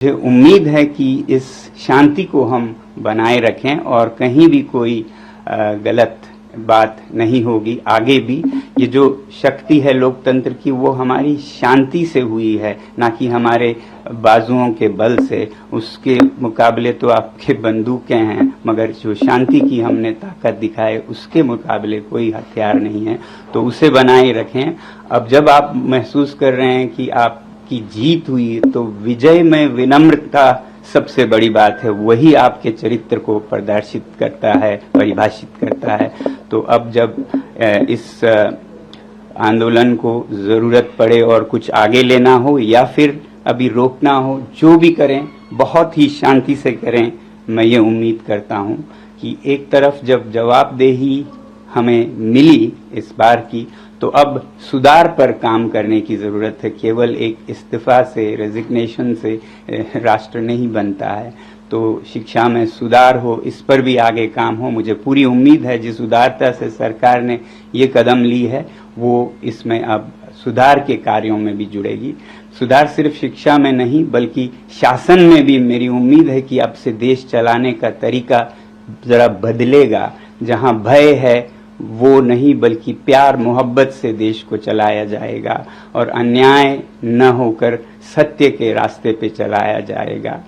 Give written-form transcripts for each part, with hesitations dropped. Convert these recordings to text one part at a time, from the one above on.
मुझे उम्मीद है कि इस शांति को हम बनाए रखें और कहीं भी कोई गलत बात नहीं होगी। आगे भी ये जो शक्ति है लोकतंत्र की वो हमारी शांति से हुई है, ना कि हमारे बाजुओं के बल से। उसके मुकाबले तो आपके बंदूकें हैं, मगर जो शांति की हमने ताकत दिखाए उसके मुकाबले कोई हथियार नहीं है। तो उसे बनाए रखें। अब जब आप महसूस कर रहे हैं कि आपकी जीत हुई, तो विजय में विनम्रता सबसे बड़ी बात है। वही आपके चरित्र को प्रदर्शित करता है, परिभाषित करता है। तो अब जब इस आंदोलन को जरूरत पड़े और कुछ आगे लेना हो या फिर अभी रोकना हो, जो भी करें बहुत ही शांति से करें। मैं ये उम्मीद करता हूं कि एक तरफ जब जवाबदेही हमें मिली इस बार की, तो अब सुधार पर काम करने की जरूरत है। केवल एक इस्तीफा से, रेजिग्नेशन से राष्ट्र नहीं बनता है। तो शिक्षा में सुधार हो, इस पर भी आगे काम हो। मुझे पूरी उम्मीद है जिस उदारता से सरकार ने ये कदम ली है वो इसमें अब सुधार के कार्यों में भी जुड़ेगी। सुधार सिर्फ शिक्षा में नहीं बल्कि शासन में भी मेरी उम्मीद है कि अब से देश चलाने का तरीका जरा बदलेगा। जहां भय है वो नहीं बल्कि प्यार मोहब्बत से देश को चलाया जाएगा और अन्याय न होकर सत्य के रास्ते पे चलाया जाएगा।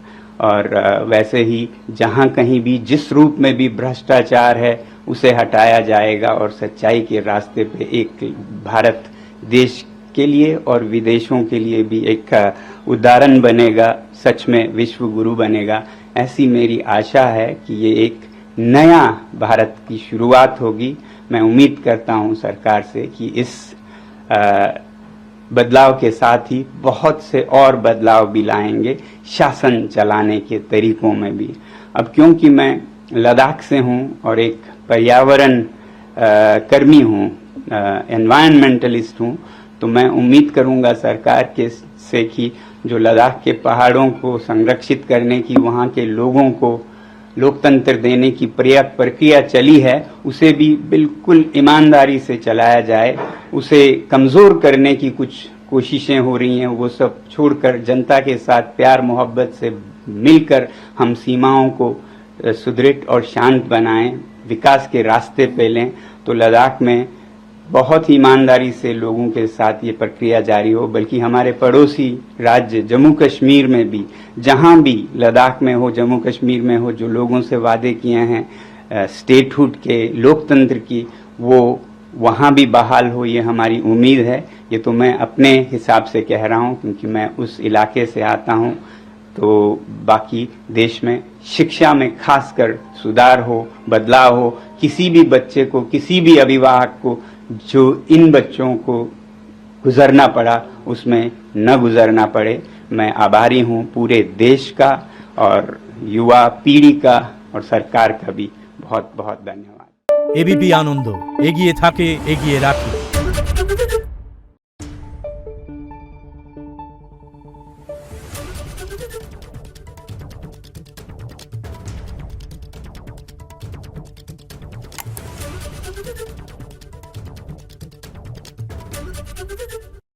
और वैसे ही जहां कहीं भी जिस रूप में भी भ्रष्टाचार है उसे हटाया जाएगा और सच्चाई के रास्ते पे एक भारत देश के लिए और विदेशों के लिए भी एक उदाहरण बनेगा, सच में विश्व गुरु बनेगा। ऐसी मेरी आशा है कि ये एक नया भारत की शुरुआत होगी। मैं उम्मीद करता हूं सरकार से कि इस बदलाव के साथ ही बहुत से और बदलाव भी लाएंगे शासन चलाने के तरीकों में भी। अब क्योंकि मैं लद्दाख से हूं और एक पर्यावरण कर्मी हूं, एनवायरमेंटलिस्ट हूं, तो मैं उम्मीद करूंगा सरकार के से कि जो लद्दाख के पहाड़ों को संरक्षित करने की, वहां के लोगों को लोकतंत्र देने की प्रक्रिया चली है, उसे भी बिल्कुल ईमानदारी से चलाया जाए। उसे कमजोर करने की कुछ कोशिशें हो रही हैं, वो सब छोड़कर जनता के साथ प्यार मोहब्बत से मिलकर हम सीमाओं को सुदृढ़ और शांत बनाएं, विकास के रास्ते पे लें। तो लद्दाख में बहुत ही ईमानदारी से लोगों के साथ ये प्रक्रिया जारी हो। बल्कि हमारे पड़ोसी राज्य जम्मू कश्मीर में भी, जहां भी लद्दाख में हो, जम्मू कश्मीर में हो, जो लोगों से वादे किए हैं स्टेटहुड के, लोकतंत्र की, वो वहां भी बहाल हो, ये हमारी उम्मीद है। ये तो मैं अपने हिसाब से कह रहा हूं क्योंकि मैं उस इलाके से आता हूं। तो बाकी देश में शिक्षा में खासकर सुधार हो, बदलाव हो। किसी भी बच्चे को, किसी भी अभिभावक को जो इन बच्चों को गुजरना पड़ा उसमें न गुजरना पड़े। मैं आभारी हूं पूरे देश का और युवा पीढ़ी का और सरकार का भी बहुत बहुत धन्यवाद। एबीपी आनंद एगिए थाके, एगिए राखे।